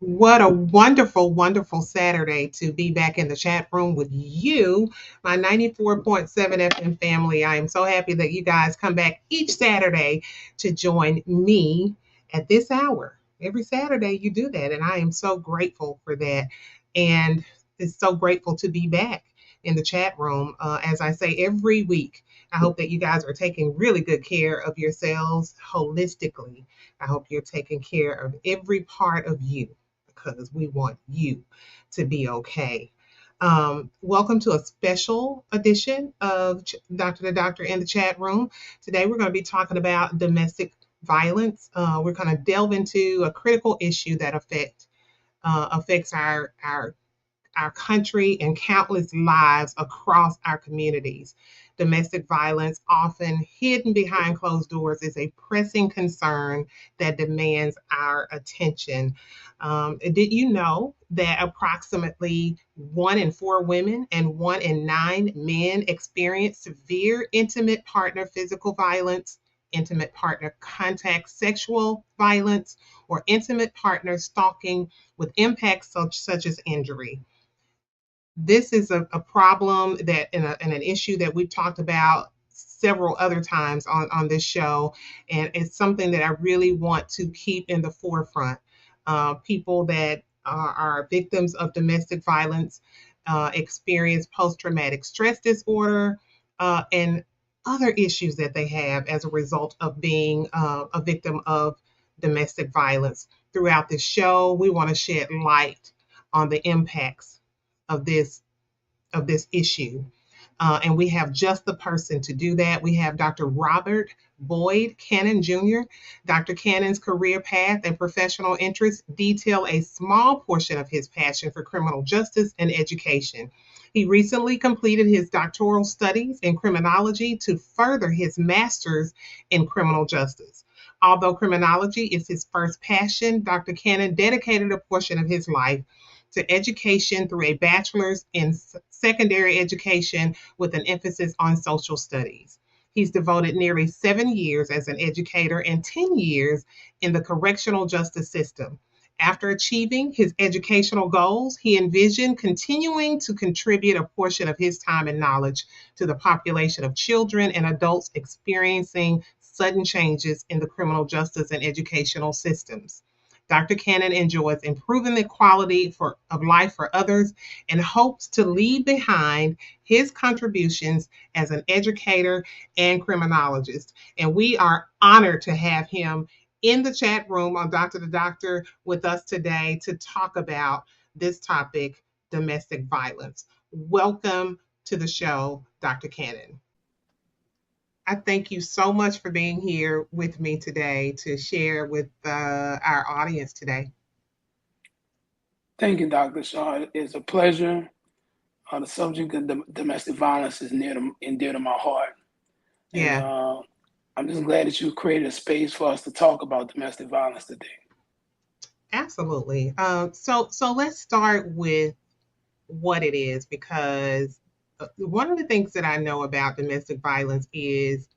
What a wonderful, wonderful Saturday to be back in the chat room with you, my 94.7 FM family. I am so happy that you guys come back each Saturday to join me at this hour. Every Saturday, you do that, and I am so grateful for that. And it's so grateful to be back in the chat room. As I say every week, I hope that you guys are taking really good care of yourselves holistically. I hope you're taking care of every part of you because we want you to be okay. Welcome to a special edition of Doctor to Doctor in the chat room. Today we're going to be talking about domestic violence. We're going to delve into a critical issue that affects our country and countless lives across our communities. Domestic violence, often hidden behind closed doors, is a pressing concern that demands our attention. Did you know that approximately 1 in 4 women and 1 in 9 men experience severe intimate partner physical violence, intimate partner contact sexual violence, or intimate partner stalking with impacts such as injury? This is a problem that and an issue that we've talked about several other times on this show, and it's something that I really want to keep in the forefront. People that are victims of domestic violence experience post-traumatic stress disorder and other issues that they have as a result of being a victim of domestic violence. Throughout the show, we want to shed light on the impacts of this issue. And we have just the person to do that. We have Dr. Robert Boyd Cannon Jr. Dr. Cannon's career path and professional interests detail a small portion of his passion for criminal justice and education. He recently completed his doctoral studies in criminology to further his master's in criminal justice. Although criminology is his first passion, Dr. Cannon dedicated a portion of his life to education through a bachelor's in secondary education with an emphasis on social studies. He's devoted nearly 7 years as an educator and 10 years in the correctional justice system. After achieving his educational goals, he envisioned continuing to contribute a portion of his time and knowledge to the population of children and adults experiencing sudden changes in the criminal justice and educational systems. Dr. Cannon enjoys improving the quality of life for others and hopes to leave behind his contributions as an educator and criminologist. And we are honored to have him in the chat room on Doctor to Doctor with us today to talk about this topic, domestic violence. Welcome to the show, Dr. Cannon. I thank you so much for being here with me today to share with our audience today. Thank you, Dr. Shaw. It's a pleasure. The subject of domestic violence is near to, and dear to my heart. And Yeah, I'm just glad that you created a space for us to talk about domestic violence today. absolutely. So let's start with what it is because one of the things that I know about domestic violence is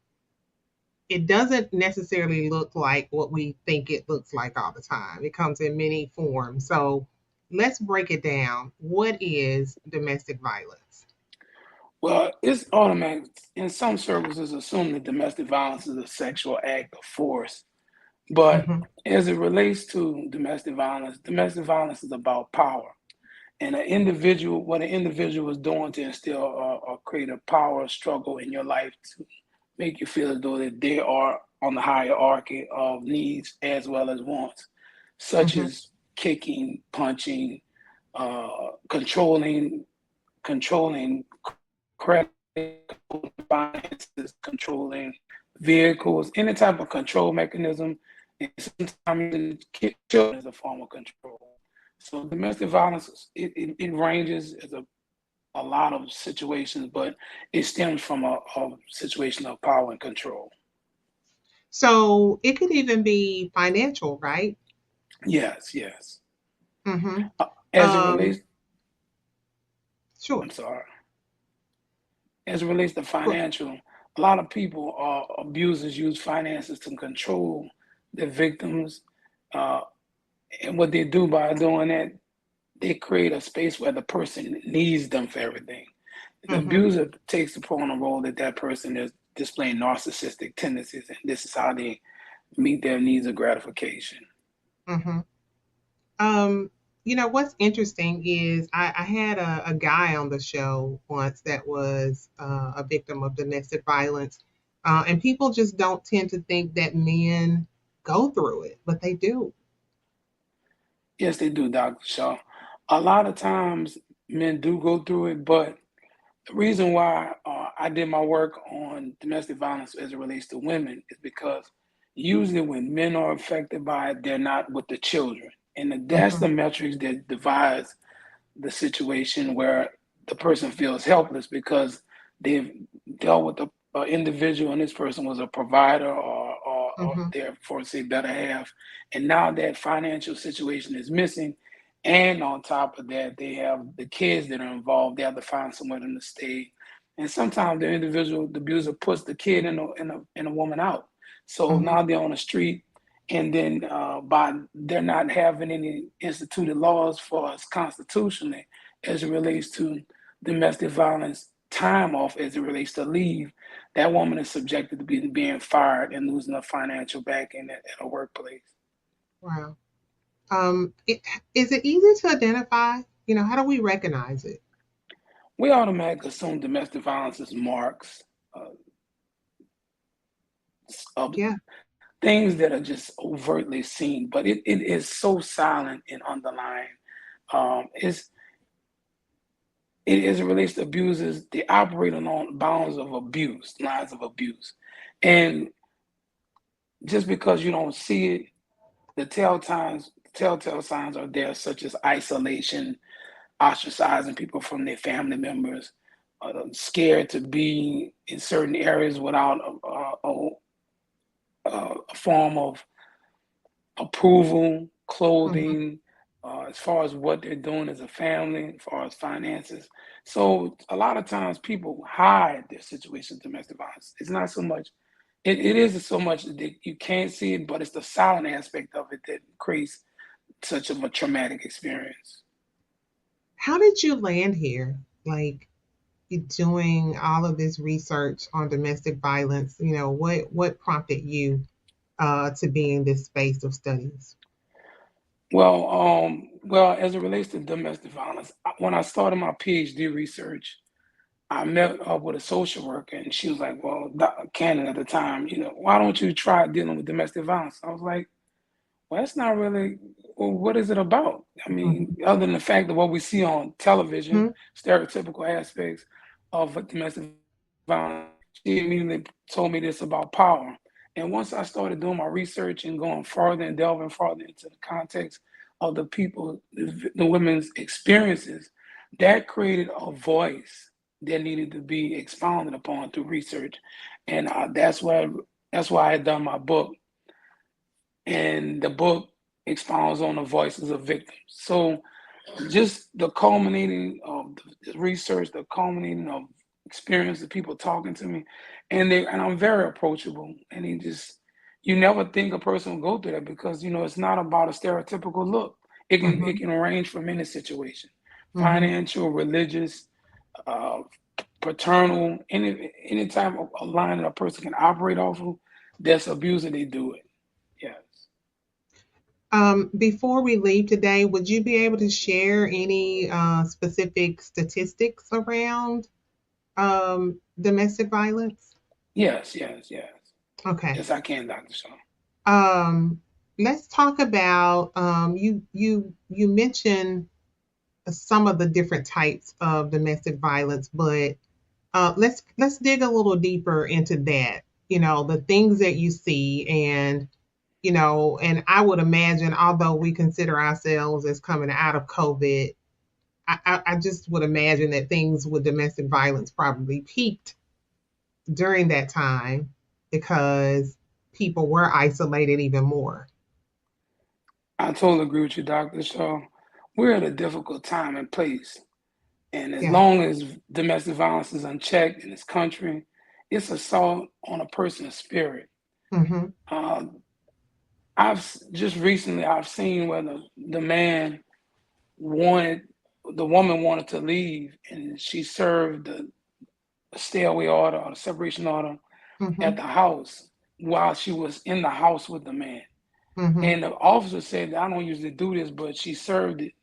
it doesn't necessarily look like what we think it looks like all the time. It comes in many forms. So let's break it down. What is domestic violence? Well, it's automatic. In some circles, it's assumed that domestic violence is a sexual act of force. But Hmm. as it relates to domestic violence is about power. And what an individual is doing to instill or create a power struggle in your life to make you feel as though that they are on the hierarchy of needs as well as wants, such Hmm. as kicking, punching, controlling credit, finances, controlling vehicles, any type of control mechanism, and sometimes children is a form of control. So domestic violence, it ranges as a lot of situations, but it stems from a situation of power and control. So it could even be financial, right? Yes, yes. Hmm. As it Um, relates, sure. I'm sorry. As it relates to Go- financial, a lot of people, abusers use finances to control their victims, uh, And what they do by doing that, they create a space where the person needs them for everything. The Mm-hmm. abuser takes upon a role that that person is displaying narcissistic tendencies, and this is how they meet their needs of gratification. Mm-hmm. Um, what's interesting is I had a guy on the show once that was a victim of domestic violence, and people just don't tend to think that men go through it, but they do. Yes, they do, Dr. Shaw. A lot of times men do go through it, but the reason why I did my work on domestic violence as it relates to women is because usually when men are affected by it, they're not with the children. And that's Mm-hmm. the metrics that divides the situation where the person feels helpless because they've dealt with an individual and this person was a provider or Mm-hmm. their, for say, better half. And now that financial situation is missing. And on top of that, they have the kids that are involved. They have to find somewhere to stay. And sometimes the individual, the abuser, puts the kid in a woman out. So Mm-hmm. now they're on the street, and then by they're not having any instituted laws for us constitutionally as it relates to domestic violence time off as it relates to leave, that woman is subjected to being fired and losing a financial backing at a workplace. Wow. Is it easy to identify? How do we recognize it? We automatically assume domestic violence is marks uh, of Yeah. things that are just overtly seen, but it is so silent and underlying. It's as it relates to abusers, they operate along bounds of abuse, lines of abuse. And just because you don't see it, telltale signs are there, such as isolation, ostracizing people from their family members, scared to be in certain areas without a form of approval, Mm-hmm. clothing, as far as what they're doing as a family, as far as finances. So a lot of times people hide their situation of domestic violence. It's not so much, it is so much that you can't see it, but it's the silent aspect of it that creates such of a traumatic experience. How did you land here? Like, you doing all of this research on domestic violence, what prompted you to be in this space of studies? Well, as it relates to domestic violence, when I started my PhD research, I met up with a social worker, and she was like, "Well, Cannon at the time, why don't you try dealing with domestic violence?" I was like, "Well, that's not really. Well, what is it about? I mean, Mm-hmm. other than the fact that what we see on television, stereotypical aspects of domestic violence." She immediately told me this about power. And once I started doing my research and going further and delving further into the context of the people, the women's experiences, that created a voice that needed to be expounded upon through research. And that's why I had done my book, and the book expounds on the voices of victims. So just the culminating of the research, the culminating of experience, the people talking to me, and I'm very approachable, and you never think a person will go through that because it's not about a stereotypical look. It Mm-hmm. can range from any situation, Mm-hmm. financial, religious, uh, paternal, any type of a line that a person can operate off of. That's abuse, and they do it. Yes. Before we leave today, would you be able to share any specific statistics around domestic violence? Yes, yes, yes. Okay. Yes, I can, Dr. Shaw. Um, let's talk about you mentioned some of the different types of domestic violence, but let's dig a little deeper into that. The things that you see, and I would imagine, although we consider ourselves as coming out of COVID, I just would imagine that things with domestic violence probably peaked during that time because people were isolated even more. I totally agree with you, Dr. Shaw. We're at a difficult time and place. And as Yeah. long as domestic violence is unchecked in this country, it's assault on a person's spirit. Hmm. Uh, Just recently I've seen where the man wanted the woman wanted to leave, and she served the stay away order or the separation order at Mm-hmm. the house while she was in the house with the man. Mm-hmm. And the officer said, I don't usually do this, but she served it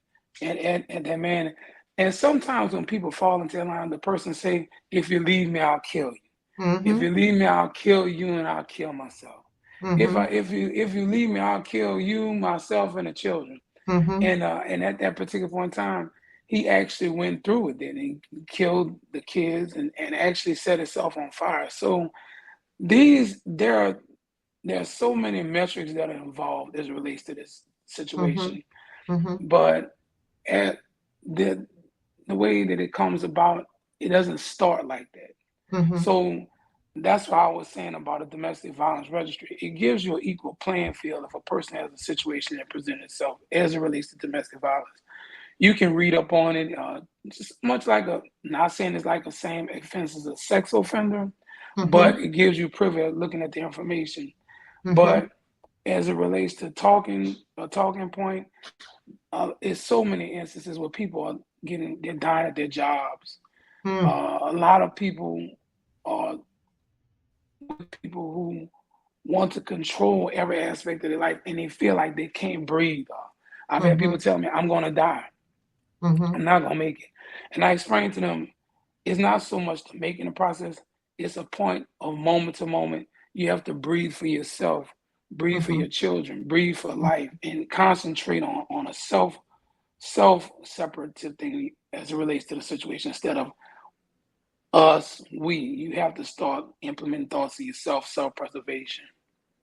at that man. And sometimes when people fall into line, the person say, if you leave me, I'll kill you. If Mm-hmm. you leave me, I'll kill you and I'll kill myself. Mm-hmm. If you leave me, I'll kill you, myself, and the children. Mm-hmm. And at that particular point in time, he actually went through with it. He killed the kids and actually set himself on fire. So these there are so many metrics that are involved as it relates to this Mm-hmm. situation. Mm-hmm. But at the the way that it comes about, it doesn't start like that. Mm-hmm. So that's why I was saying about a domestic violence registry. It gives you an equal playing field if a person has a situation that presents itself as it relates to domestic violence. You can read up on it, just much like not saying it's like the same offense as a sex offender, Mm-hmm. but it gives you privilege looking at the information. Mm-hmm. But as it relates to talking, a talking point, it's so many instances where people are they're dying at their jobs. Mm-hmm. A lot of people are with people who want to control every aspect of their life and they feel like they can't breathe. I've had people Mm-hmm. tell me, I'm going to die. Mm-hmm. I'm not going to make it. And I explain to them, it's not so much the making the process, it's a point of moment to moment. You have to breathe for yourself, breathe for Mm-hmm. your children, breathe for life, and concentrate on a self separative thing as it relates to the situation instead of us, we. You have to start implementing thoughts of yourself, self preservation.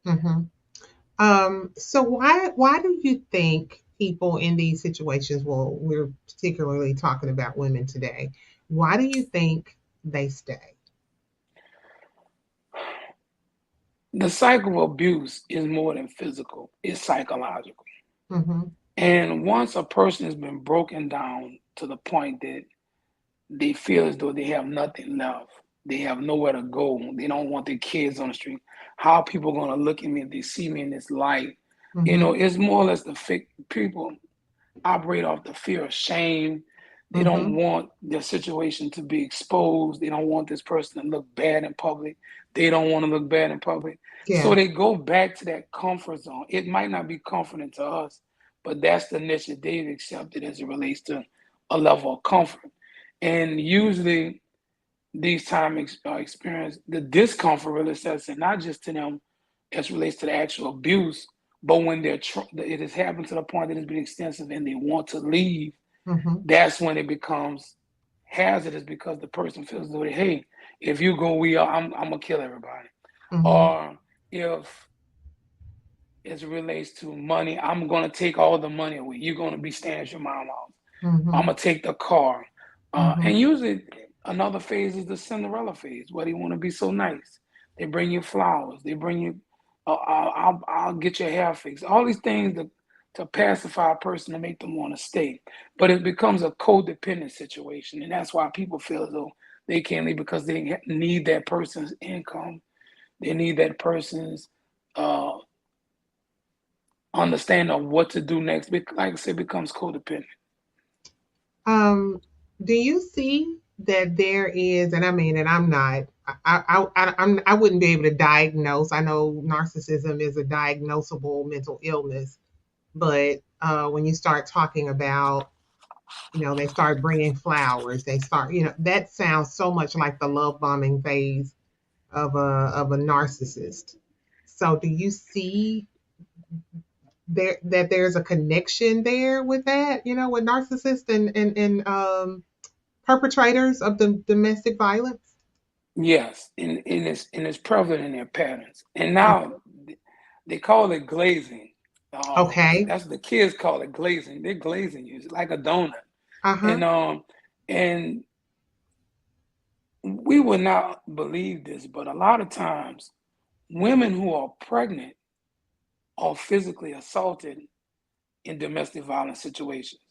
Mm-hmm. So why do you think people in these situations, well, we're particularly talking about women today, why do you think they stay? The cycle of abuse is more than physical, it's psychological. Mm-hmm. And once a person has been broken down to the point that they feel as though they have nothing left, they have nowhere to go, they don't want their kids on the street, how are people going to look at me if they see me in this light? Mm-hmm. It's more or less the people operate off the fear of shame. They don't Mm-hmm. want their situation to be exposed. They don't want this person to look bad in public. They don't want to look bad in public. So Yeah. they go back to that comfort zone. It might not be comforting to us, but that's the niche that they've accepted as it relates to a level of comfort. And usually, these time experience, the discomfort really sets in, not just to them as relates to the actual abuse, but when it has happened to the point that it's been extensive and they want to leave, Mm-hmm. that's when it becomes hazardous because the person feels that, hey, if you go, I'm gonna kill everybody. Mm-hmm. Or if as it relates to money, I'm gonna take all the money away. You're gonna be staying at your mom's house. I'm Mm-hmm. gonna take the car. Mm-hmm. And usually another phase is the Cinderella phase, where they want to be so nice. They bring you flowers. They bring you, I'll get your hair fixed. All these things to pacify a person to make them want to stay. But it becomes a codependent situation, and that's why people feel as though they can't leave because they need that person's income. They need that person's uh, understanding of what to do next. Like I said, becomes codependent. Um, do you see that there is, and I mean, and I'm not, I wouldn't be able to diagnose. I know narcissism is a diagnosable mental illness, but when you start talking about, they start bringing flowers, they start, that sounds so much like the love bombing phase of a narcissist. So, do you see there's a connection there with that, with narcissists and perpetrators of the domestic violence? Yes, and it's prevalent in their patterns. And now they call it glazing. Okay. That's what the kids call it, glazing. They're glazing you. It's like a donut. Uh-huh. And we would not believe this, but a lot of times women who are pregnant are physically assaulted in domestic violence situations.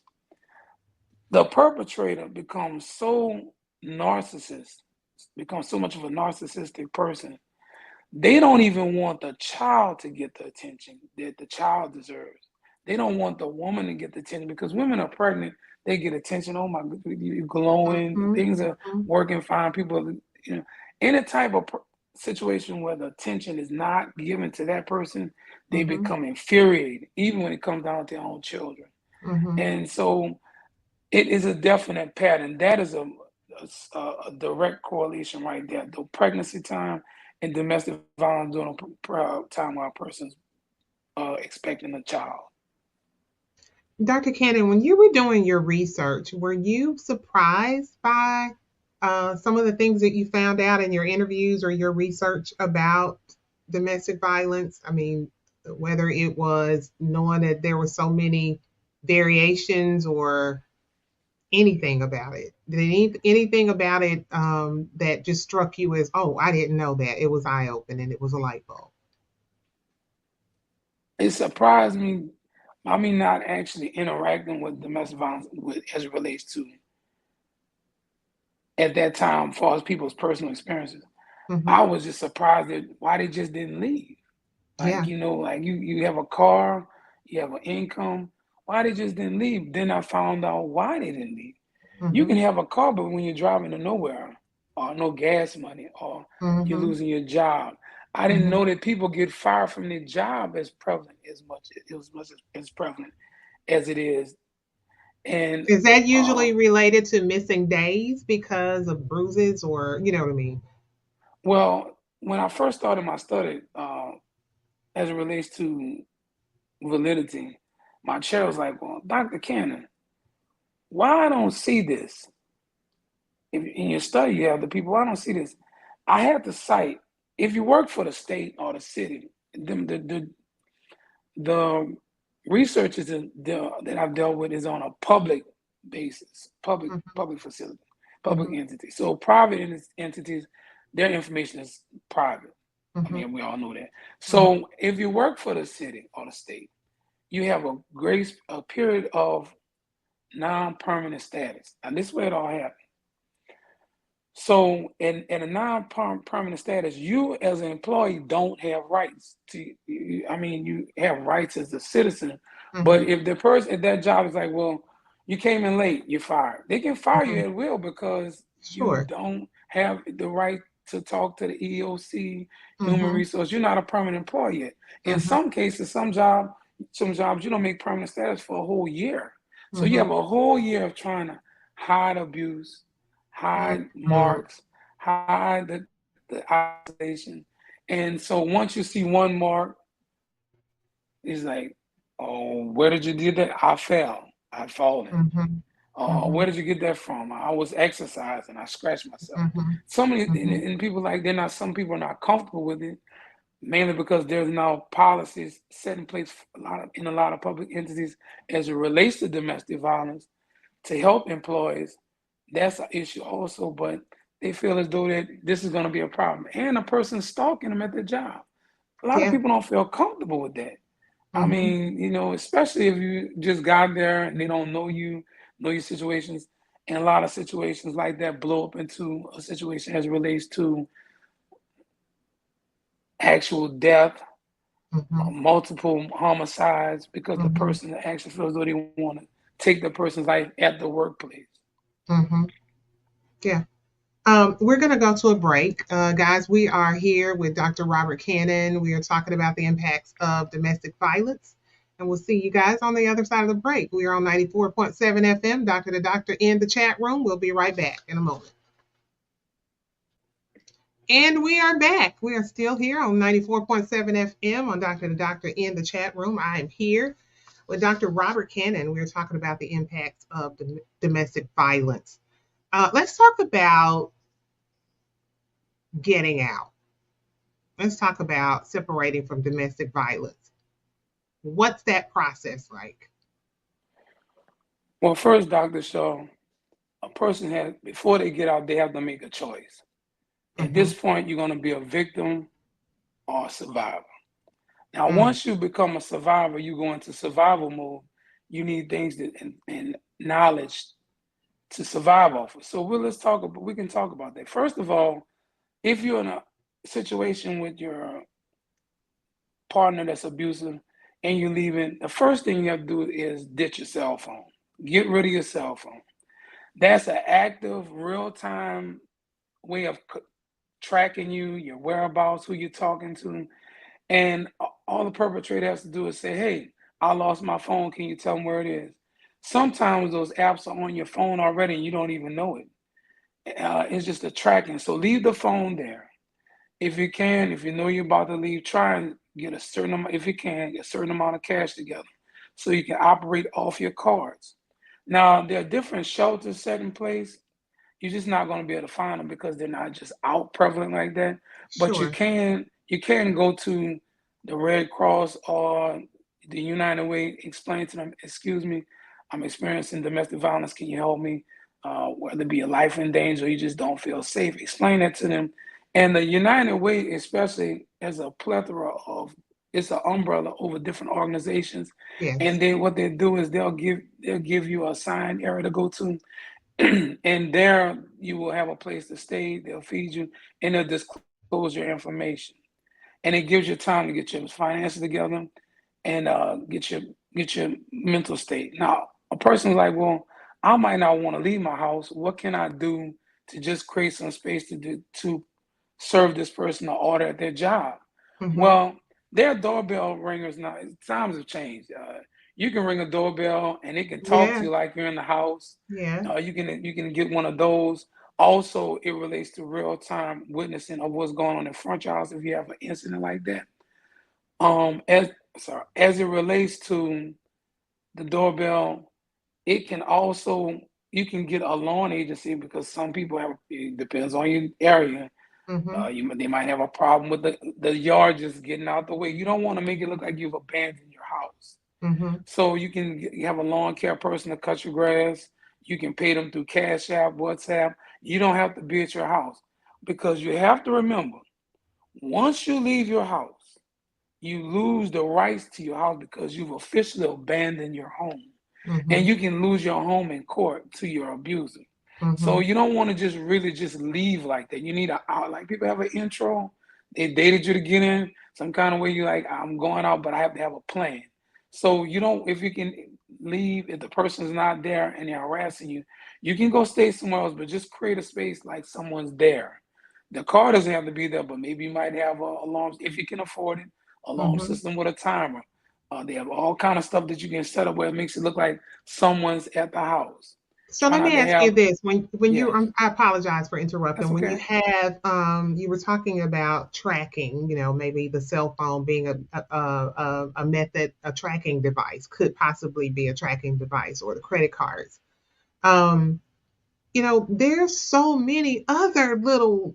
The perpetrator becomes so narcissist, becomes so much of a narcissistic person They don't even want the child to get the attention that the child deserves. They don't want the woman to get the attention because women are pregnant, they get attention. Oh my, you're glowing, Mhm, things are mhm, working fine. People, any type of situation where the attention is not given to that person, they mhm, become infuriated, even when it comes down to their own children. mhm. And so it is a definite pattern. That is a direct correlation right there. The pregnancy time and domestic violence during a time while a person's expecting a child. Dr. Cannon, when you were doing your research, were you surprised by some of the things that you found out in your interviews or your research about domestic violence? I mean, whether it was knowing that there were so many variations or anything about it. Did anything about it that just struck you as, oh, I didn't know that? It was eye opening. It was a light bulb. It surprised me. I mean, not actually interacting with domestic violence as it relates to at that time, as far as people's personal experiences. Hmm. I was just surprised at why they just didn't leave. Like, Yeah. like you have a car, you have an income. Why they just didn't leave? Then I found out why they didn't leave. You can Hmm. have a car, but when you're driving to nowhere, or no gas money, or you're Hmm. losing your job. I didn't Hmm. know that people get fired from their job as prevalent as much it was much as prevalent as it is. And Is that uh, usually related to missing days because of bruises or, you know what I mean? well, when I first started my study, as it relates to validity, my chair was like, "Well, Dr. Cannon, why I don't see this? If in your study you have the people, why I don't see this?" I had to cite, if you work for the state or the city, the research that I've dealt with is on a public basis, Hmm. public facility, public Hmm. entity. So private entities, their information is private. I Hmm. mean, we all know that. Hmm. So if you work for the city or the state, you have a period of non-permanent status. And this is where it all happens. So in a non-permanent status, you as an employee don't have rights to. I mean, you have rights as a citizen, but Hmm. if the person at that job is like, well, you came in late, you're fired. They can fire you Hmm. at will because you Sure. don't have the right to talk to the EOC, human Hmm. resource. You're not a permanent employee yet. In Hmm. some cases, some jobs you don't make permanent status for a whole year. So you Hmm. have a whole year of trying to hide abuse, hide Hmm. marks, hide the isolation. And so once you see one mark, it's like, oh, where did you get that? I fell. I'd fallen. Hmm. Where Hmm. did you get that from? I was exercising. I scratched myself. Hmm. So many Hmm. and people like they're not. Some people are not comfortable with it, mainly because there's now policies set in place in a lot of public entities as it relates to domestic violence to help employees. That's an issue also, but they feel as though that this is going to be a problem, and a person stalking them at their job. A lot of Yeah. people don't feel comfortable with that. I Hmm. mean, especially if you just got there and they don't know you, know your situations, and a lot of situations like that blow up into a situation as it relates to actual death, Hmm. multiple homicides, because the Hmm. person actually feels though they want to take the person's life at the workplace. Hmm. Yeah. We're going to go to a break. Guys, we are here with Dr. Robert Cannon. We are talking about the impacts of domestic violence. And we'll see you guys on the other side of the break. We are on 94.7 FM, Dr. to Doctor in the chat room. We'll be right back in a moment. And we are back. We are still here on 94.7 FM on Dr. to Doctor in the chat room. I am here with Dr. Robert Cannon. We're talking about the impacts of domestic violence. Let's talk about getting out. Let's talk about separating from domestic violence. What's that process like? Well, first, Dr. Shaw, a person has, before they get out, they have to make a choice. At Mm-hmm. this point, you're going to be a victim or a survivor. Now, Mm. once you become a survivor, you go into survival mode. You need things and knowledge to survive off of. So let's talk about. We can talk about that. First of all, if you're in a situation with your partner that's abusive and you're leaving, the first thing you have to do is ditch your cell phone. Get rid of your cell phone. That's an active, real time way of tracking you, your whereabouts, who you're talking to. And all the perpetrator has to do is say, hey, I lost my phone. Can you tell me where it is? Sometimes those apps are on your phone already and you don't even know it. It's just a tracking. So leave the phone there. If you can, if you know you're about to leave, try and get a certain amount, if you can, get a certain amount of cash together so you can operate off your cards. Now, there are different shelters set in place. You're just not going to be able to find them because they're not just out prevalent like that. But Sure. you can go to the Red Cross or the United Way, explain to them, excuse me, I'm experiencing domestic violence. Can you help me? Whether it be a life in danger or you just don't feel safe, explain that to them. And the United Way, especially, has a plethora of, it's an umbrella over different organizations. Yes. And then what they do is they'll give you a assigned area to go to, and there you will have a place to stay. They'll feed you, and they'll disclose your information. And it gives you time to get your finances together and get your mental state. Now, a person's like, well, I might not want to leave my house. What can I do to just create some space to serve this person or order at their job? Mm-hmm. Well, their doorbell ringers now. Times have changed. You can ring a doorbell and it can talk to Yeah. you like you're in the house. Yeah. You can get one of those. Also, it relates to real time witnessing of what's going on in front of your house if you have an incident like that. As as it relates to the doorbell, it can also, you can get a loan agency because some people have, it depends on your area. Mm-hmm. They might have a problem with the yard just getting out the way. You don't want to make it look like you've abandoned your house. Mm-hmm. So you have a lawn care person to cut your grass. You can pay them through Cash App, WhatsApp. You don't have to be at your house because you have to remember, once you leave your house, you lose the rights to your house because you've officially abandoned your home. And Mm-hmm. you can lose your home in court to your abuser. So Mm-hmm. you don't want to just really just leave like that. You need a out. Like people have an intro. They dated you to get in some kind of way. You like, I'm going out, but I have to have a plan. So you don't. If you can leave, if the person's not there and they're harassing you, you can go stay somewhere else. But just create a space like someone's there. The car doesn't have to be there, but maybe you might have a alarm if you can afford it. Alarm Mm-hmm. system with a timer. They have all kind of stuff that you can set up where it makes it look like someone's at the house. So Try let not me to ask you have, this: when you, yes, I apologize for that's interrupting. When you okay. have, you were talking about tracking. Maybe the cell phone being a method, a tracking device could possibly be a tracking device, or the credit cards. Um, there's so many other little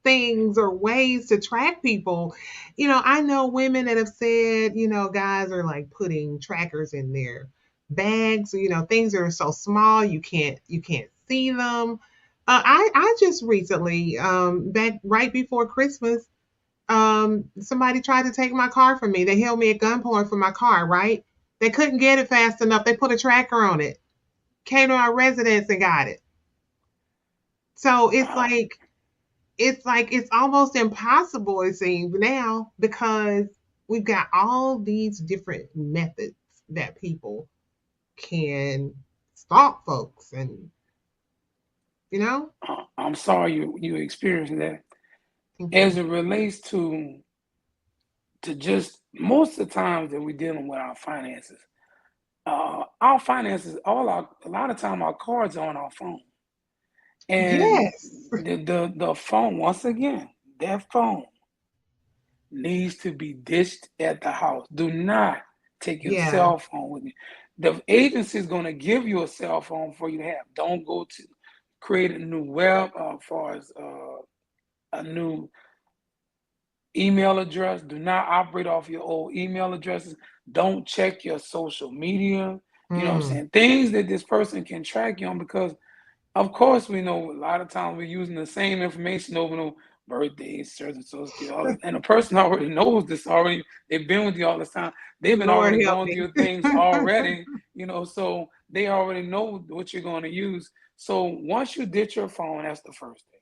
things or ways to track people. I know women that have said, guys are like putting trackers in their bags, things that are so small you can't see them. I just recently, back right before Christmas, somebody tried to take my car from me. They held me at gunpoint for my car, right? They couldn't get it fast enough. They put a tracker on it, came to our residence and got it. So Uh, it's almost impossible, it seems now, because we've got all these different methods that people can stalk folks, and you know I'm sorry you experienced that. thank you. As it relates to just most of the times that we're dealing with our finances, a lot of time our cards are on our phone, and Yes. the phone, once again, that phone needs to be ditched at the house. Do not take your Yeah. cell phone with you. The agency is going to give you a cell phone for you to have. Don't go to create a new web, as far as a new email address. Do not operate off your old email addresses. Don't check your social media. You know what I'm Mm. saying? Things that this person can track you on, because of course, we know a lot of times we're using the same information over and over, birthdays, certain social security, all this, and the person already knows this already. They've been with you all this time. They've been Lord already help going through me. your things already, so they already know what you're going to use. So once you ditch your phone, that's the first thing.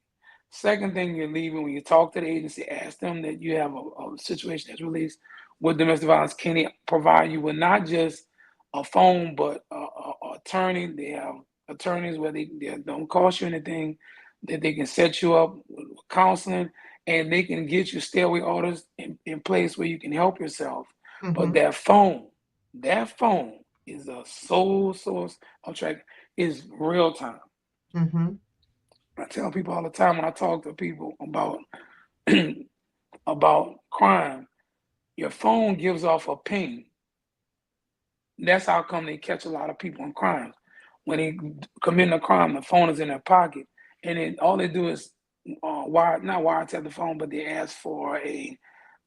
Second thing, you're leaving, when you talk to the agency, ask them that you have a situation that's released with domestic violence. Can they provide you with not just a phone, but a attorney? They have attorneys where they don't cost you anything, that they can set you up with counseling, and they can get you stay away orders in place where you can help yourself. But Mm-hmm. that phone is a sole source of track, is real time. Mm-hmm. I tell people all the time when I talk to people about about crime, your phone gives off a ping. That's how come they catch a lot of people in crimes. When they commit a crime, the phone is in their pocket, and then all they do is not wiretap the phone, but they ask for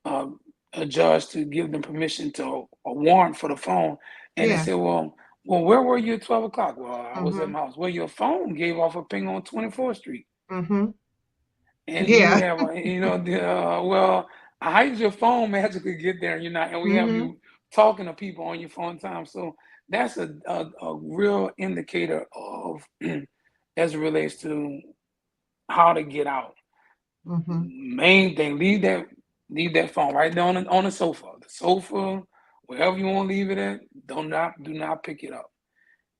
uh, a judge to give them permission to a warrant for the phone, and they Yeah. say, well, where were you at 12 o'clock? Well, I was at Mm-hmm. my house. Well, your phone gave off a ping on 24th Street. Mm-hmm. And you Yeah. have well, how does your phone magically get there, and you're not, and we have Mm-hmm. you talking to people on your phone time? So that's a real indicator of as it relates to how to get out. Mm-hmm. Main thing, leave that phone right there on the sofa, wherever you want to leave it at. Do not pick it up,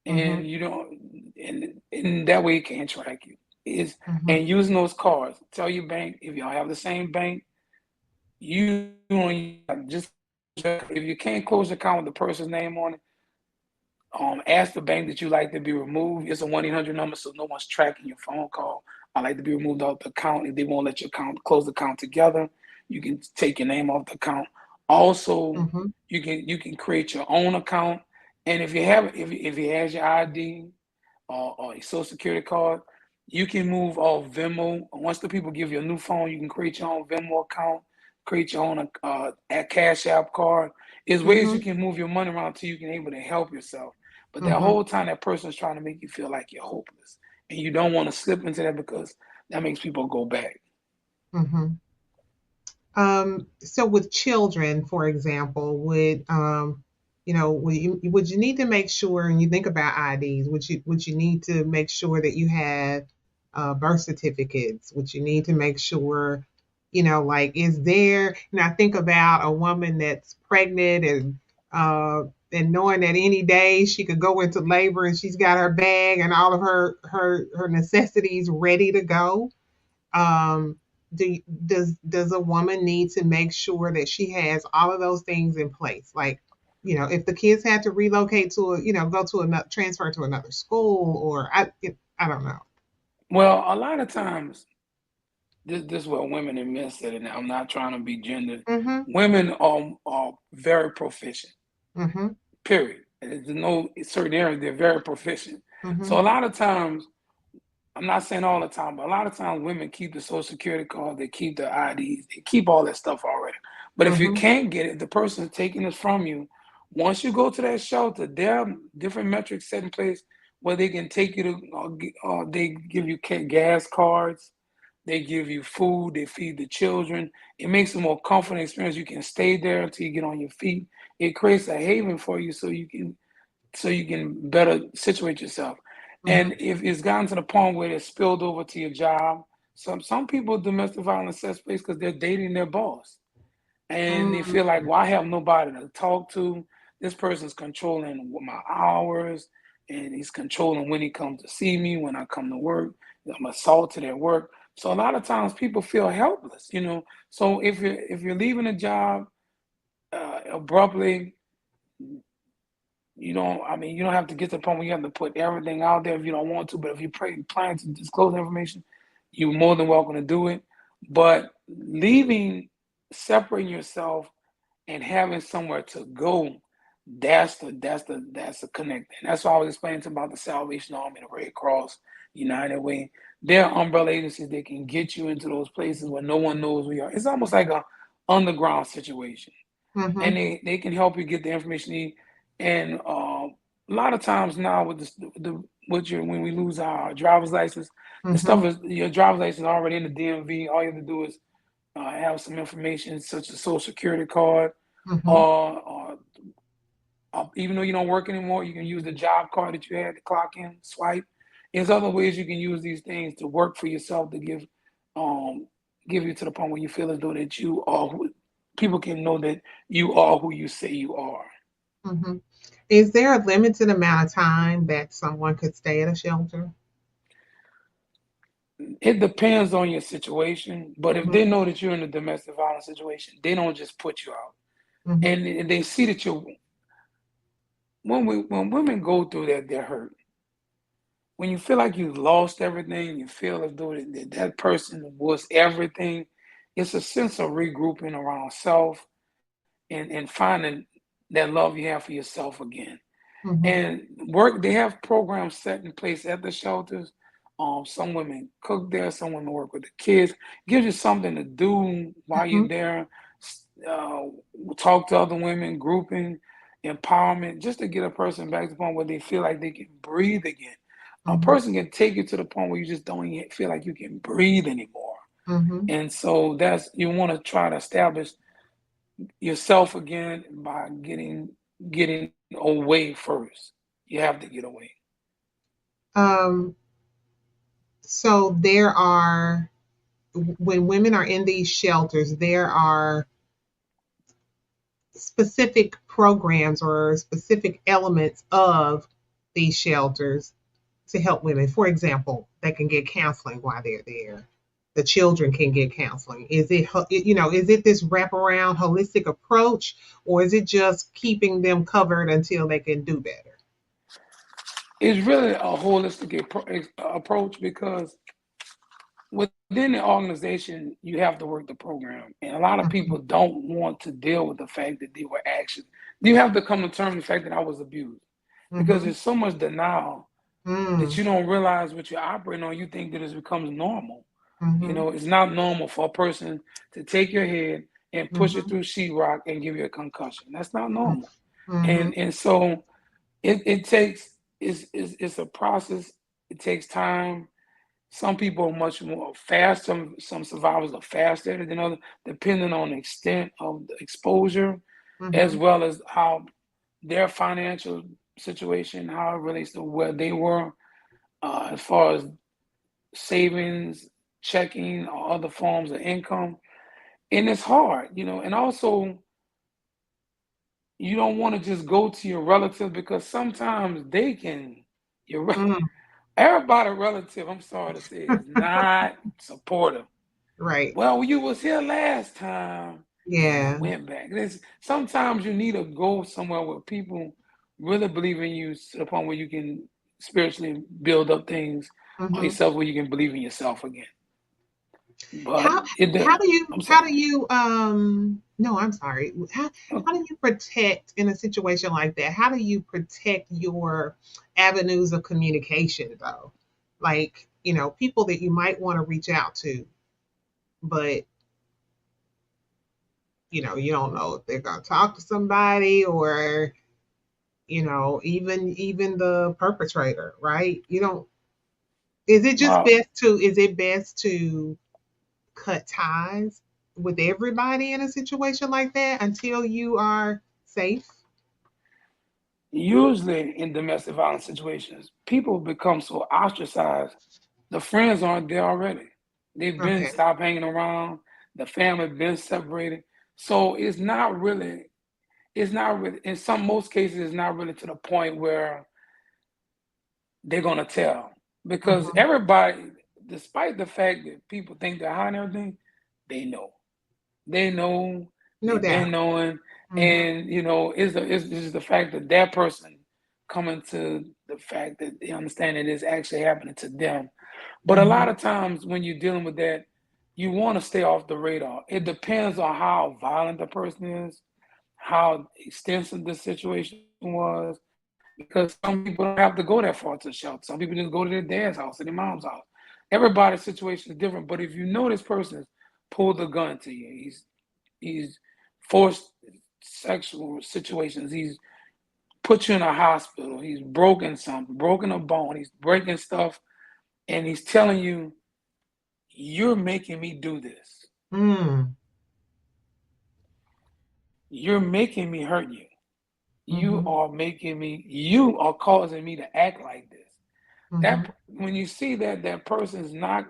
Mm-hmm. and you don't, and that way it can't track you. Is Mm-hmm. And using those cards. Tell your bank, if y'all have the same bank, use just if you can't close the account with the person's name on it, ask the bank that you like to be removed. It's a 1-800 number, so no one's tracking your phone call. I like to be removed off the account. If they won't let your account close the account together, you can take your name off the account. Also, Mm-hmm. you can create your own account, and if he has your ID or a social security card, you can move off Venmo. Once the people give you a new phone, you can create your own Venmo account, create your own Cash App card. There's ways Mm-hmm. you can move your money around so you can able to help yourself. But that Mm-hmm. whole time, that person's trying to make you feel like you're hopeless, and you don't want to slip into that because that makes people go back. Mm-hmm. So with children, for example, would you need to make sure, and you think about IDs, would you need to make sure that you have birth certificates? Would you need to make sure, like, is there, and I think about a woman that's pregnant and knowing that any day she could go into labor and she's got her bag and all of her necessities ready to go. um does a woman need to make sure that she has all of those things in place, like, if the kids had to relocate to go to another, transfer to another school, or I don't know. Well, a lot of times, this is what women and men said, and I'm not trying to be gendered. Mhm. Women are very proficient. Mhm. Period. There's no certain areas they're very proficient. So a Mhm. lot of times, I'm not saying all the time, but a lot of times women keep the social security card, they keep the IDs, they keep all that stuff already. But if you Mhm. can't get it, the person's taking it from you. Once you go to that shelter, there are different metrics set in place where they can take you to, they give you gas cards, they give you food, they feed the children. It makes a more comfortable experience. You can stay there until you get on your feet. It creates a haven for you so you can better situate yourself. Mhm. And if it's gotten to the point where it's spilled over to your job, some people domestic violence suspects because they're dating their boss and they Mhm. feel like, well, I have nobody to talk to. This person's controlling my hours, and he's controlling when he comes to see me, when I come to work. I'm assaulted at work. So a lot of times people feel helpless. So if you're leaving a job abruptly, you don't have to get to the point where you have to put everything out there if you don't want to. But if you plan to disclose information, you're more than welcome to do it. But separating yourself and having somewhere to go, that's the connect. And that's why I was explaining to about the Salvation Army, the Red Cross, United Way. They're umbrella agencies that can get you into those places where no one knows where you are. It's almost like a underground situation, and Mhm. they can help you get the information you need. And a lot of times now with when we lose our driver's license, the stuff Mhm. is your driver's license is already in the DMV. All you have to do is have some information such as social security card, Mhm. or even though you don't work anymore, you can use the job card that you had to clock in, swipe. There's other ways you can use these things to work for yourself to give um, give you to the point where you feel as though that you are people can know that you are who you say you are. Hmm. Is there a limited amount of time that someone could stay at a shelter? It depends on your situation, but if Hmm. they know that you're in a domestic violence situation, they don't just put you out. Hmm. And they see that you're when women go through that, they're hurt. When you feel like you've lost everything, you feel as though that person was everything, it's a sense of regrouping around self and finding that love you have for yourself again. Hmm. And work, they have programs set in place at the shelters. Some women cook there, some women work with the kids. Gives you something to do while you're Hmm. there. Uh, Talk to other women, grouping, empowerment, just to get a person back to the point where they feel like they can breathe again. A Hmm. person can take you to the point where you just don't even feel like you can breathe anymore. Hmm. And so that's you want to try to establish yourself again by getting away first. You have to get away. Um, so there are, when women are in these shelters, there are specific programs or specific elements of these shelters to help women. For example, they can get counseling while they're there. The children can get counseling. Is it, is it this wraparound holistic approach, or is it just keeping them covered until they can do better? It's really a holistic approach because within the organization, you have to work the program. And a lot of people Mhm. don't want to deal with the fact that they were actually, you have to come to terms with the fact that I was abused because Mhm. there's so much denial that Mm. you don't realize what you're operating on. You think that it becomes normal. You Mhm. know, it's not normal for a person to take your head and push it Mhm. through sheetrock and give you a concussion. That's not normal. Mhm. And so it takes it's a process. It takes time. Some people are much more fast. Some survivors are faster than others, depending on the extent of the exposure, as Mhm. well as how their financial situation, how it relates to where they were, as far as savings, checking, or other forms of income. And it's hard, you know. And also, you don't want to just go to your relatives because sometimes they can. Your Mm. everybody relative, I'm sorry to say, is not supportive. Right. Well, you was here last time and I Yeah. went back. Sometimes you need to go somewhere where people really believe in you to the point where you can spiritually build up things on Mhm. yourself where you can believe in yourself again. But How it, how do you I'm how sorry. do you no, I'm sorry. How do you protect in a situation like that? How do you protect your avenues of communication though? Like, people that you might want to reach out to, but you don't know if they're going to talk to somebody, or even the perpetrator, right? You don't Well, is it best to cut ties with everybody in a situation like that until you are safe? usually in domestic violence situations, people become so ostracized. The friends aren't there already. They've been Okay. stopped hanging around. The family been separated. So it's not really in some most cases it's not really to the point where they're gonna tell. Because Hmm. everybody, despite the fact that people think they're hiding everything, they know. They know, No they've doubt. been knowing, Hmm. and you know, it's just the fact that that person coming to the fact that they understand it is actually happening to them. But a Hmm. lot of times when you're dealing with that, you want to stay off the radar. It depends on how violent the person is, how extensive the situation was, because some people don't have to go that far to the shelter. Some people just go to their dad's house or their mom's house. Everybody's situation is different. But if you know this person pulled a gun to you, he's forced sexual situations, he's put you in a hospital, he's broken something, broken a bone, he's breaking stuff, and he's telling you, you're making me do this. Mm. You're making me hurt you. Hmm. You are causing me to act like this. Hmm. That when you see that that person is not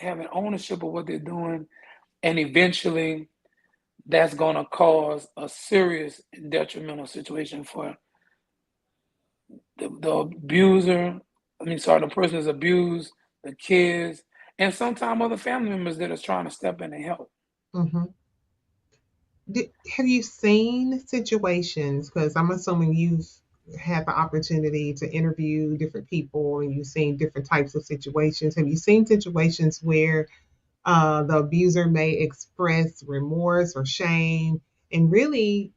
having ownership of what they're doing, and eventually that's going to cause a serious detrimental situation for the abuser. The person is abused, the kids, and sometimes other family members that are trying to step in and help. Hmm. Have you seen situations? Because I'm assuming you've had the opportunity to interview different people and you've seen different types of situations. Have you seen situations where the abuser may express remorse or shame and really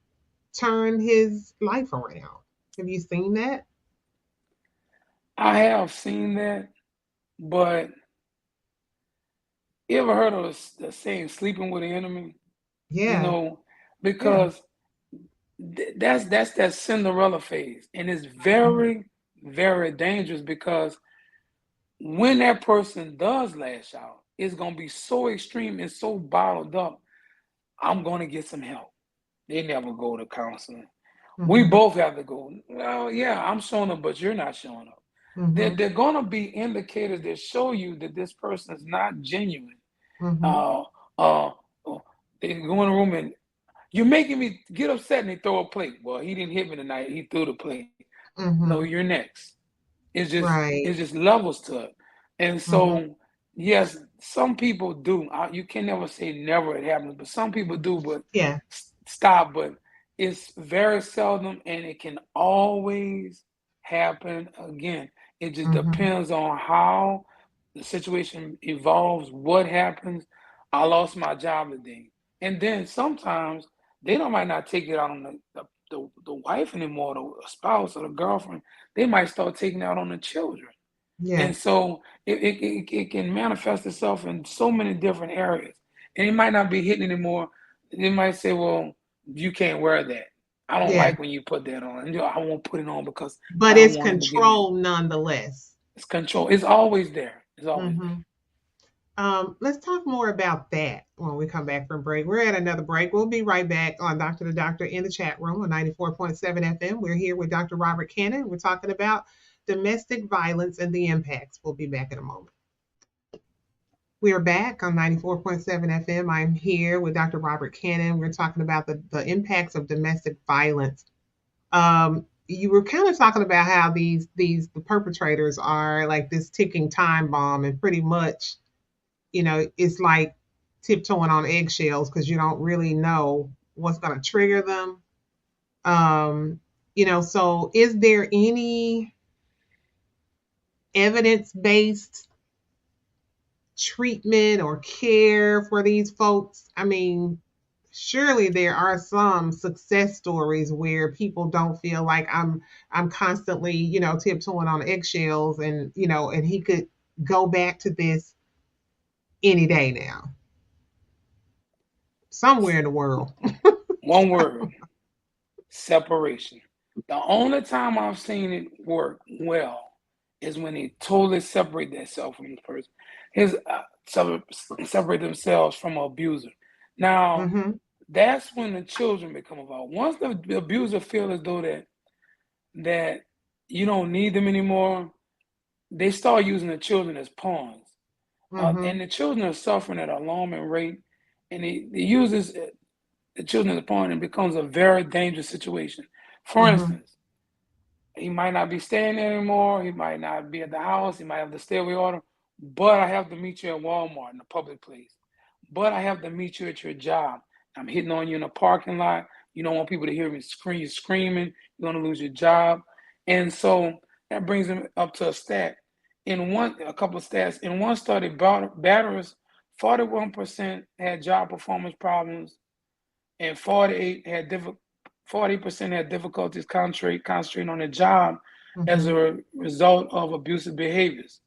turn his life around? Have you seen that? I have seen that, but you ever heard of the saying "sleeping with the enemy"? You Yeah, know, yeah. because that's that Cinderella phase, and it's Mhm, very, very dangerous because when that person does lash out, it's gonna be so extreme and so bottled up. I'm gonna get some help. They never go to counseling. We mhm, both have to go. Well, yeah, I'm showing up, but you're not showing up. mhm, They're gonna be indicators that show you that this person is not genuine. mhm, Uh, uh, they go in the room and you're making me get upset, and they throw a plate. Well, he didn't hit me tonight. He threw the plate. No, you're mhm. next. It's Right. just levels to it. And Mhm. so, yes, some people do. You can never say never it happens, but some people do. But Yeah. stop. But it's very seldom, and it can always happen again. It just Mhm. depends on how the situation evolves, what happens. I lost my job today. And then sometimes they don't might not take it out on the wife anymore, the spouse or the girlfriend. They might start taking it out on the children. And Yes. so it can manifest itself in so many different areas. And it might not be hitting anymore. They might say, well, you can't wear that. I don't Yeah. like when you put that on. And I won't put it on because But I don't it's want him to get me. control nonetheless. It's control. It's always there. It's always there. Mhm. Let's talk more about that when we come back from break. We're at another break. We'll be right back on Doctor to Doctor in the chat room on 94.7 FM. We're here with Dr. Robert Cannon. We're talking about domestic violence and the impacts. We'll be back in a moment. We are back on 94.7 FM. I'm here with Dr. Robert Cannon. We're talking about the impacts of domestic violence. You were kind of talking about how the perpetrators are like this ticking time bomb, and pretty much, it's like tiptoeing on eggshells because you don't really know what's going to trigger them. Um, so is there any evidence based treatment or care for these folks? I mean, surely there are some success stories where people don't feel like I'm constantly, tiptoeing on eggshells, and and he could go back to this any day now, somewhere in the world. One word: separation. The only time I've seen it work well is when they totally separate themselves from the person. His separate themselves from an abuser. Now, Mm-hmm. that's when the children become involved. Once the abuser feels as though that you don't need them anymore, they start using the children as pawns. Mm-hmm. And the children are suffering at an alarming rate, and they use the children as a pawn, and it becomes a very dangerous situation. For Mm-hmm. instance, he might not be staying there anymore. He might not be at the house. He might have to stay away order. But I have to meet you at Walmart in a public place. But I have to meet you at your job. I'm hitting on you in a parking lot. You don't want people to hear me scream. You're screaming. You're going to lose your job. And so that brings him up to a stat. A couple of stats. In one study, batterers, 41% had job performance problems, and 40% had difficulties concentrating on their job as Mm-hmm. a result of abusive behaviors.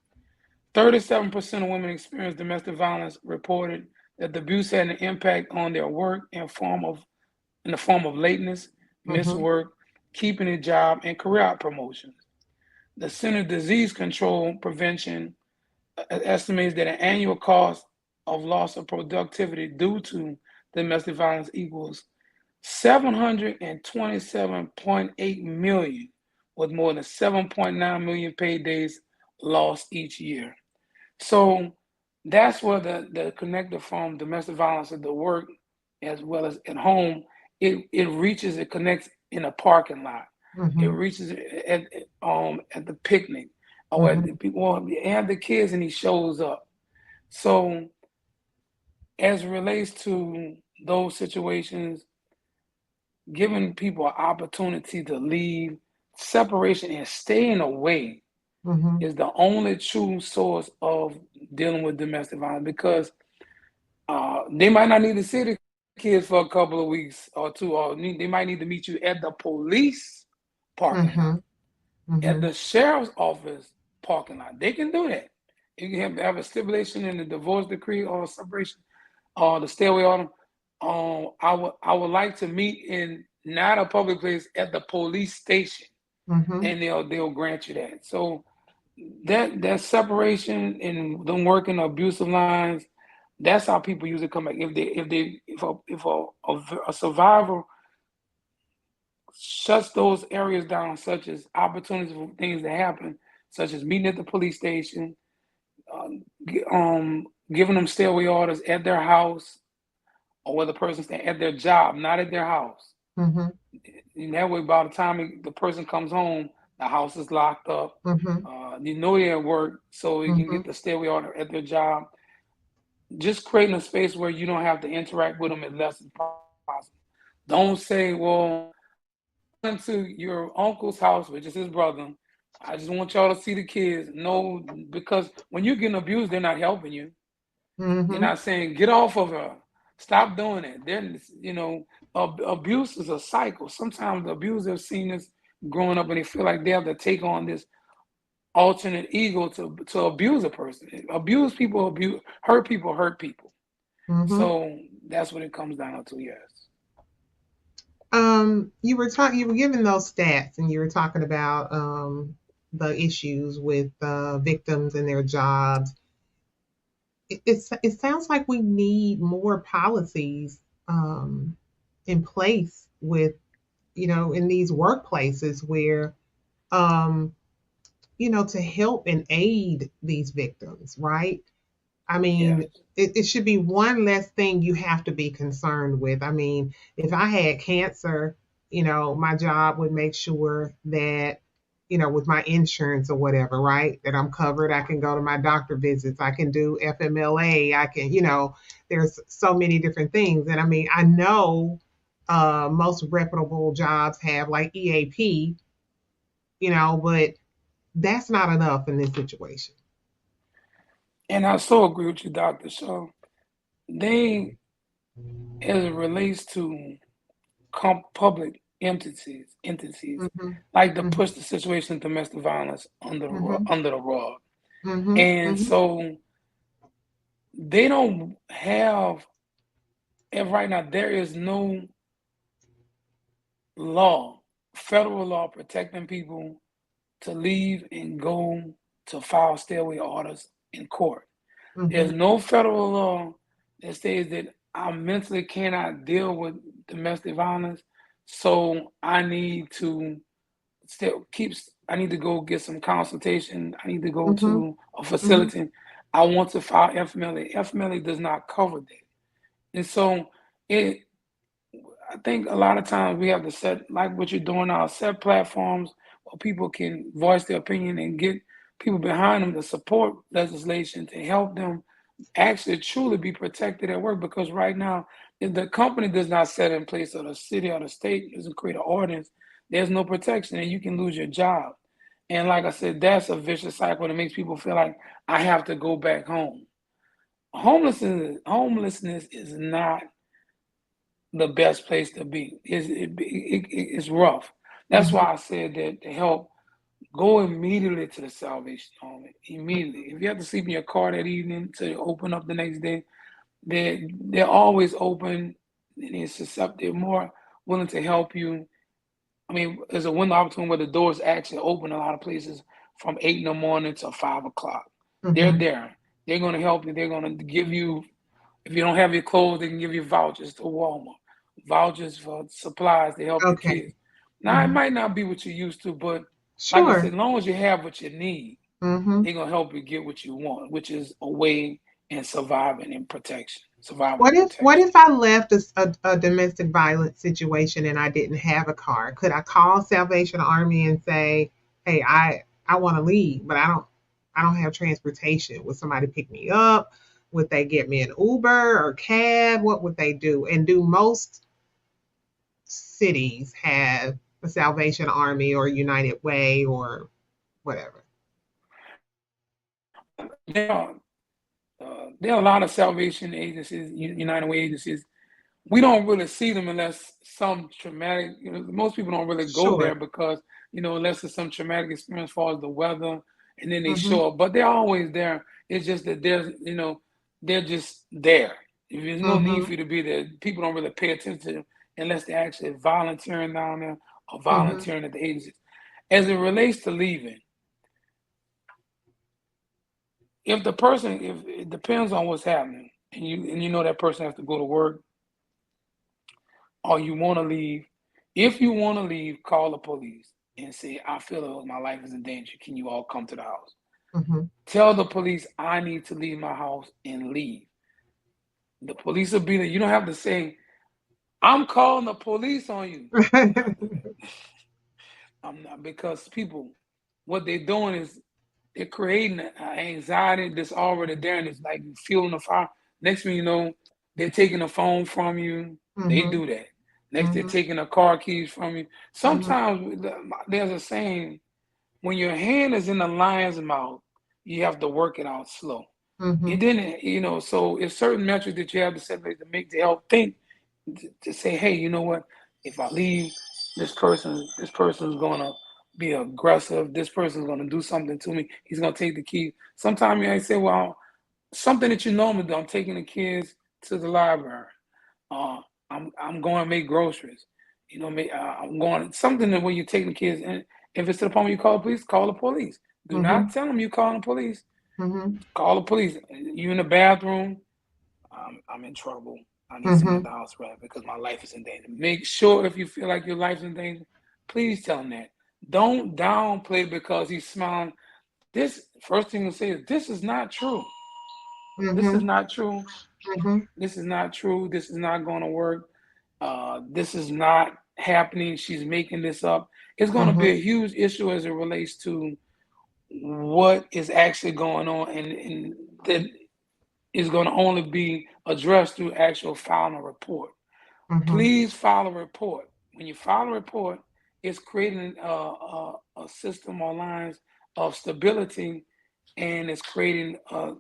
37% of women experienced domestic violence reported that the abuse had an impact on their work in the form of lateness, missed Mm-hmm. work, keeping a job, and career promotions. The Center for Disease Control Prevention estimates that an annual cost of loss of productivity due to domestic violence equals 727.8 million, with more than 7.9 million paid days lost each year. So that's where the connector from domestic violence at the work as well as at home, it reaches, it connects in a parking lot. It Mhm. reaches at the picnic or at the Mhm. people have the kids and he shows up. So as it relates to those situations, giving people an opportunity to leave, separation and staying away Mhm. is the only true source of dealing with domestic violence because they might not need to see the kids for a couple of weeks or two, or they might need to meet you at the police parking lot, Mhm. at the Mhm. sheriff's office parking lot. They can do that. You can have a stipulation in the divorce decree or separation or the stairway order. I would like to meet in not a public place at the police station, Mhm. and they'll grant you that. So that separation and them working abusive lines, that's how people usually come back. If a survivor shuts those areas down, such as opportunities for things to happen, such as meeting at the police station, giving them stairway orders at their house, or where the person's staying at their job, not at their house. Mhm. And that way, by the time the person comes home, the house is locked up. Mhm. You know they're at work, so you can Mhm. get the stairway order at their job. Just creating a space where you don't have to interact with them as less as possible. Don't say, well, I'm going to your uncle's house, which is his brother. I just want y'all to see the kids. No, because when you're getting abused, they're not helping you. They're Mhm. not saying, get off of her. Stop doing it. Abuse is a cycle. Sometimes the abusers have seen this growing up and they feel like they have to take on this alternate ego to abuse a person. Abuse people, hurt people, hurt people. Mhm. So that's what it comes down to, yes. You were giving those stats, and you were talking about the issues with victims and their jobs. It sounds like we need more policies um, in place with in these workplaces where um, to help and aid these victims, right? I mean, Yes. it should be one less thing you have to be concerned with. I mean, if I had cancer, my job would make sure that, with my insurance or whatever, right, that I'm covered. I can go to my doctor visits. I can do FMLA. I can, there's so many different things. And I mean, I know most reputable jobs have like EAP, but that's not enough in this situation. And I so agree with you, Doctor. So they, as it relates to public entities Mm-hmm. like to Mm-hmm. push the situation of domestic violence Mm-hmm. under the rug. Mm-hmm. And Mm-hmm. so they don't have, and right now there is no law, federal law protecting people to leave and go to file stairway orders in court. Mm-hmm. There's no federal law that says that I mentally cannot deal with domestic violence, so I need to still keeps. I need to go get some consultation. I need to go Mm-hmm. to a Mm-hmm. facility. I want to file FMLA. FMLA does not cover that, and so it. I think a lot of times we have to set, like what you're doing now, set platforms where people can voice their opinion and get people behind them to support legislation to help them actually truly be protected at work. Because right now, if the company does not set in place, or the city or the state doesn't create an ordinance, there's no protection and you can lose your job. And like I said, that's a vicious cycle that makes people feel like I have to go back home. Homelessness is not the best place to be. It's rough. That's Mm-hmm. why I said that to help, go immediately to the Salvation Army. Immediately. If you have to sleep in your car that evening to open up the next day, they're always open and they're more willing to help you. I mean, there's a window opportunity where the doors actually open a lot of places from 8 in the morning to 5 o'clock. They're Mm-hmm. there. They're gonna help you. They're gonna give you, if you don't have your clothes, they can give you vouchers to Walmart, vouchers for supplies to help the Okay. kids. Now, it Mm-hmm. might not be what you used to, but like I said, Sure. as long as you have what you need, Mm-hmm. they're gonna help you get what you want, which is away and surviving and protection. Survival What and if what protection. if I left a domestic violence situation and I didn't have a car? Could I call Salvation Army and say, "Hey, I want to leave, but I don't have transportation. Would somebody pick me up? Would they get me an Uber or cab? What would they do?" And do most cities have a Salvation Army or United Way or whatever? There are a lot of salvation agencies, United Way agencies. We don't really see them unless some traumatic. Most people don't really go Sure. there because unless it's some traumatic experience as far as the weather, and then they Mhm. show up. But they're always there. It's just that they're just there. There's no need for Mhm. you to be there. People don't really pay attention to them unless they're actually volunteering down there or Mhm. volunteering at the agencies. As it relates to leaving, if the person, if it depends on what's happening, and you know that person has to go to work or you want to leave, if you want to leave, call the police and say, I feel like my life is in danger. Can you all come to the house? Mhm. Tell the police I need to leave my house and leave. The police will be there. You don't have to say, I'm calling the police on you. Do not do that. I'm not, because people, what they're doing is they're creating anxiety that's already there, and it's like fueling the fire. Next thing you know, they're taking the phone from you. They Mhm. do that. Next, they're Mhm. taking the car keys from you. Mhm. Sometimes there's a saying: when your hand is in the lion's mouth, you have to work it out slow. It Mhm. didn't, so it's certain metrics that you have to set to make to help think to say, hey, you know what? If I leave, this person's gonna be aggressive. This person's gonna do something to me. He's gonna take the key. Sometimes you might say, well, something that you normally do. I'm taking the kids to the library. Uh, I'm going to make groceries. I'm going something that when you're taking the kids, and if it's to the point where you call the police, call the police. Do not Mhm. tell them you calling the police. Mhm. Call the police. You in the bathroom, I'm in trouble. I need some Mhm. mental house rest because my life is in danger. Make sure if you feel like your life's in danger, please tell him that. Don't downplay because he's smiling. This first thing to say is this is not true. This is Mhm. not true. Mhm. This is not true. This is not going to work. This is not happening. She's making this up. It's going to be Mhm. a huge issue as it relates to what is actually going on, and that is going to only be addressed through actual filing a report. Mhm. Please file a report. When you file a report, it's creating a system or lines of stability, and it's creating a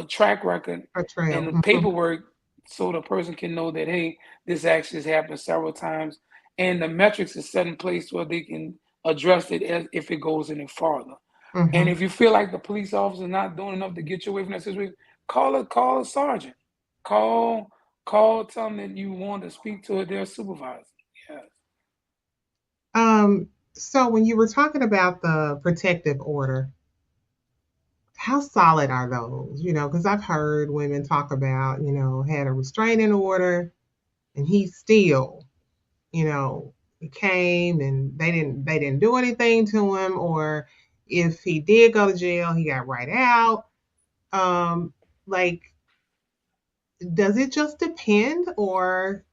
track record A trail. and Mhm. paperwork so the person can know that, hey, this actually has happened several times. And the metrics is set in place where they can address it as if it goes any farther. And Mhm. if you feel like the police officer is not doing enough to get you away from that situation, call a sergeant. Call tell them that you want to speak to their supervisor. Yes. So when you were talking about the protective order, how solid are those? Because I've heard women talk about, had a restraining order and he still, he came and they didn't do anything to him, or if he did go to jail, he got right out. Like, does it just depend, or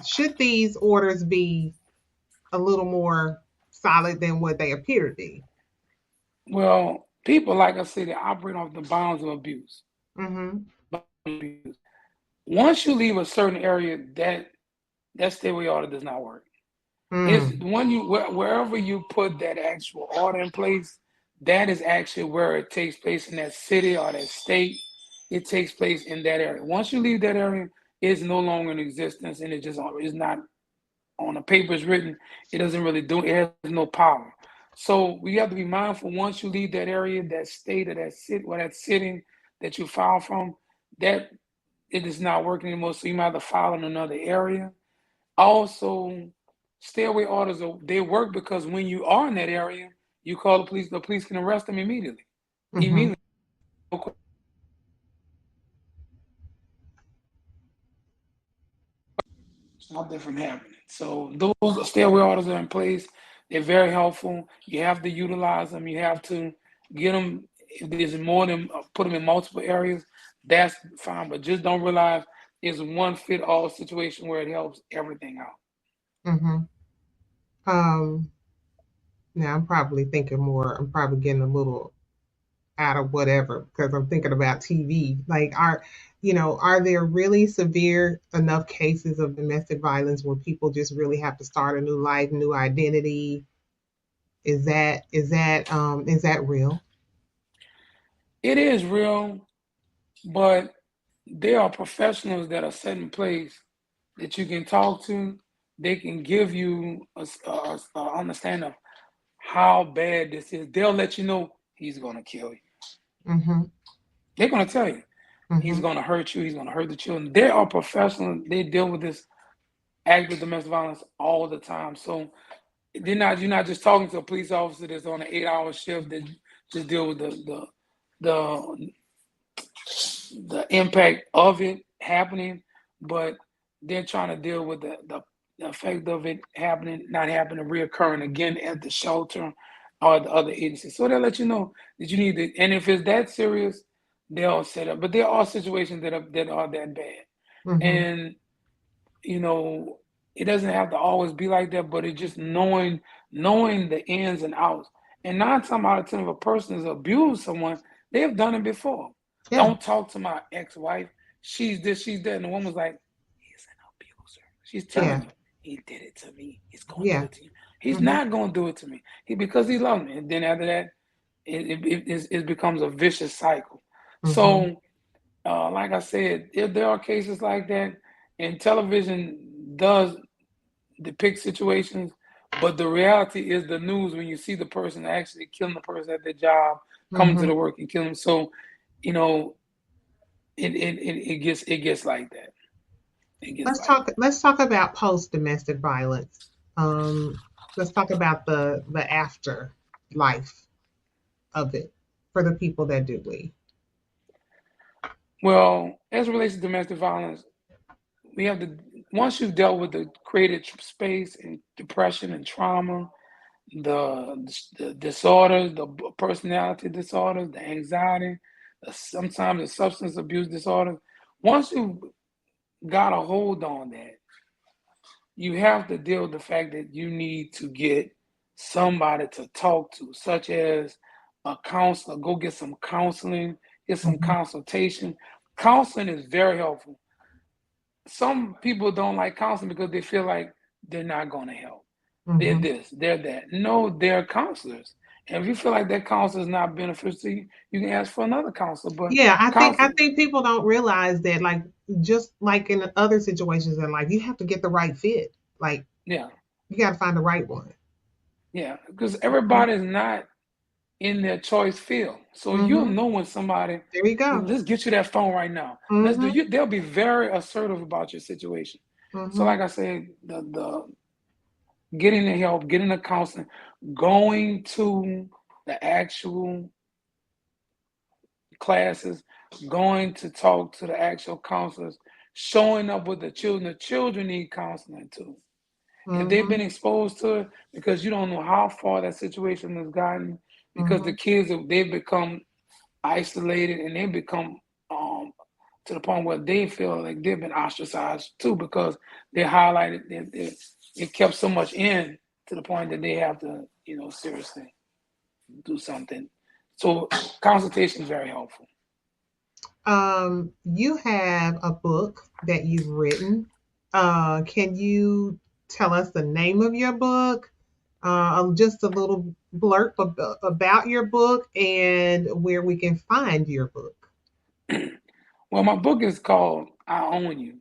should these orders be a little more solid than what they appear to be? Well, people, like I said, they operate off the bounds of abuse. Mm-hmm. Once you leave a certain area, that stairway order does not work. It's Mm. when wherever you put that actual order in place, that is actually where it takes place in that city or that state. It takes place in that area. Once you leave that area, it's no longer in existence, and it just is not on the paper. It's written. It doesn't really do. It has no power. So we have to be mindful. Once you leave that area, that state, or that city, or that sitting that you filed from, that it is not working anymore. So you might have to file in another area. Also, stairway orders they work because when you are in that area, you call the police. The police can arrest them immediately. Mm-hmm. Immediately, stop that from happening. So those stairway orders are in place. They're very helpful. You have to utilize them. You have to get them If there's more than put them in multiple areas, that's fine. But just don't realize it's one fit all situation where it helps everything out. Mm-hmm. Um, Now I'm probably thinking more. I'm probably getting a little out of whatever because I'm thinking about TV. Like, are there really severe enough cases of domestic violence where people just really have to start a new life, new identity? Is that real? It is real, but there are professionals that are set in place that you can talk to. They can give you a understanding of how bad this is. They'll let you know he's gonna kill you. Mm-hmm. They're gonna tell you he's Mm-hmm. gonna hurt you. He's gonna hurt the children. They are professionals. They deal with this active domestic violence all the time. So you're not just talking to a police officer that's on an 8 hour shift that just deal with the the impact of it happening, but they're trying to deal with the effect of it happening, not happening, reoccurring again at the shelter or the other agencies. So they'll let you know that you need to, and if it's that serious, they'll set up. But there are situations that are that bad, Mm-hmm. and you know, it doesn't have to always be like that, but it's just knowing the ins and outs. And 9 times out of 10, if a person has abused someone, they have done it before. Yeah. Don't talk to my ex-wife. She's this, she's that. And the woman's like, he's an abuser. She's Yeah. telling you, he did it to me. He's gonna do Yeah. it to you. He's Mm-hmm. not gonna do it to me. Because he loves me. And then after that, it becomes a vicious cycle. Mm-hmm. So like I said, if there are cases like that, and television does depict situations, but the reality is the news when you see the person actually killing the person at their job, coming to Mm-hmm. the work and killing them. So, you know, it gets like that. It gets Let's like talk. Let's talk about post domestic violence. Let's talk about the after life of it for the people that do leave. that. Well, as it relates to domestic violence, we have to once you've dealt with the created space and depression and trauma, the disorders, the personality disorders, the anxiety, sometimes the substance abuse disorders. Once you got a hold on that, you have to deal with the fact that you need to get somebody to talk to, such as a counselor. Go get some counseling, get some Mm-hmm. consultation. Counseling is very helpful. Some people don't like counseling because they feel like they're not going to help. They're Mm-hmm. this, they're that. No, they're counselors. And if you feel like that counselor is not beneficial to you, you can ask for another counselor. But Yeah, I counseling, think people don't realize that, like, just like in other situations in life, you have to get the right fit. Like, yeah, you got to find the right one. yeah, because Mm-hmm. everybody is not in their choice field. So you'll Mm-hmm. know when somebody, There you go. let's get you that phone right now. Let's do Mm-hmm. you. They'll be very assertive about your situation. So, Mm-hmm. like I said, the getting the help, getting the counseling, going to the actual classes, going to talk to the actual counselors, showing up with the children. The children need counseling too. If they've Mm-hmm. been exposed to it, because you don't know how far that situation has gotten, because Mm-hmm. the kids they've become isolated and they become to the point where they feel like they've been ostracized too because they're highlighted. They kept so much in to the point that they have to, seriously do something. So consultation is very helpful. You have a book that you've written. Can you tell us the name of your book? Just a little blurb about your book and where we can find your book. Well, my book is called "I Own You."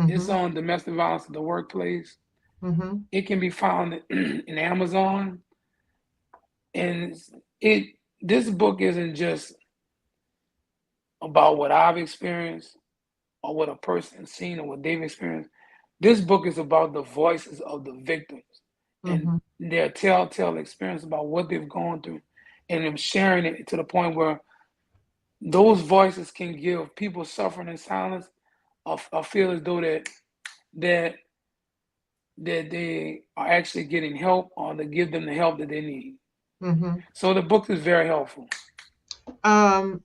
It's Mm-hmm. on domestic violence in the workplace. Mm-hmm. It can be found in Amazon, and it this book isn't just about what I've experienced or what a person's seen or what they've experienced. This book is about the voices of the victims and Mm-hmm. their telltale experience about what they've gone through, and them sharing it to the point where those voices can give people suffering in silence a feel as though that that they are actually getting help or to give them the help that they need. Mm-hmm. So the book is very helpful. Um,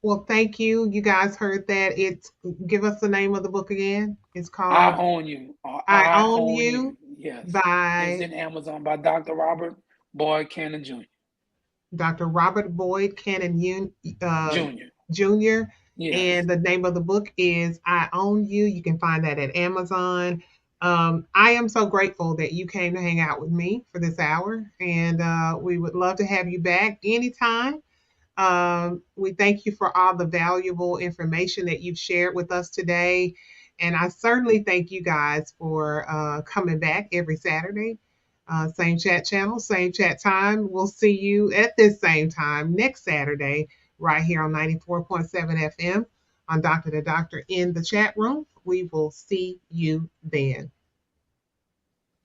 well, thank you. You guys heard that. It's give us the name of the book again. It's I called Own You, or I I Own Own You. You Yes. It's by in Amazon by Dr. Robert Boyd Cannon Jr. Dr. Robert Boyd Cannon uh, Jr. Jr. Yes. And the name of the book is I Own You. You can find that at Amazon. I am so grateful that you came to hang out with me for this hour, and we would love to have you back anytime. We thank you for all the valuable information that you've shared with us today. And I certainly thank you guys for coming back every Saturday. Same chat channel, same chat time. We'll see you at this same time next Saturday, right here on 94.7 FM on Doctor to Doctor in the chat room. We will see you then.